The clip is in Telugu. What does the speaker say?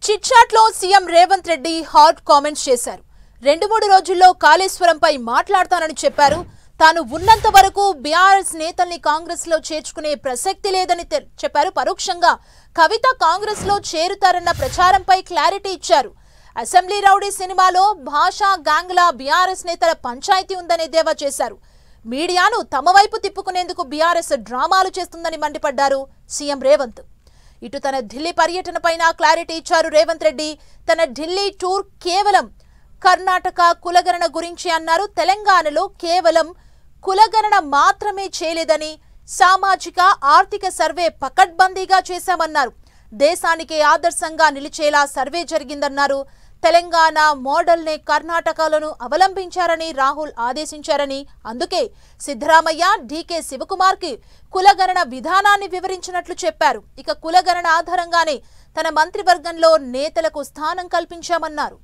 చిట్చాట్ లో CM Revanth Reddy hot comments చేశారు. 2-3 రోజుల్లో కాళేశ్వరంపై మాట్లాడతానని చెప్పారు. తాను ఉన్నంత వరకు బీఆర్ఎస్ నేతల్ని కాంగ్రెస్ లో చేర్చుకునే ప్రసక్తి లేదని చెప్పారు. పరోక్షంగా కవిత కాంగ్రెస్ లో చేరుతారన్న ప్రచారంపై క్లారిటీ ఇచ్చారు. అసెంబ్లీ రౌడీ సినిమాలో భాషా గ్యాంగ్ల బీఆర్ఎస్ నేతల పంచాయతీ ఉందని ఎద్దేవా చేశారు. మీడియాను తమ వైపు తిప్పుకునేందుకు బీఆర్ఎస్ డ్రామాలు చేస్తుందని మండిపడ్డారు సీఎం రేవంత్. ఇటు తన ఢిల్లీ పర్యటన పైన క్లారిటీ ఇచ్చారు రేవంత్ రెడ్డి. తన ఢిల్లీ టూర్ కేవలం కర్ణాటక కులగణన గురించి అన్నారు. తెలంగాణలో కేవలం కులగణన మాత్రమే చేయలేదని, సామాజిక ఆర్థిక సర్వే పకడ్బందీగా చేశామన్నారు. దేశానికి ఆదర్శంగా నిలిచేలా సర్వే జరిగిందన్నారు. తెలంగాణ మోడల్నే కర్ణాటకలోను అవలంబించారని రాహుల్ ఆదేశించారని, అందుకే సిద్ధరామయ్య, డీకే శివకుమార్ కి కులగణన విధానాన్ని వివరించినట్లు చెప్పారు. ఇక కులగణన ఆధారంగానే తన మంత్రివర్గంలో నేతలకు స్థానం కల్పించామన్నారు.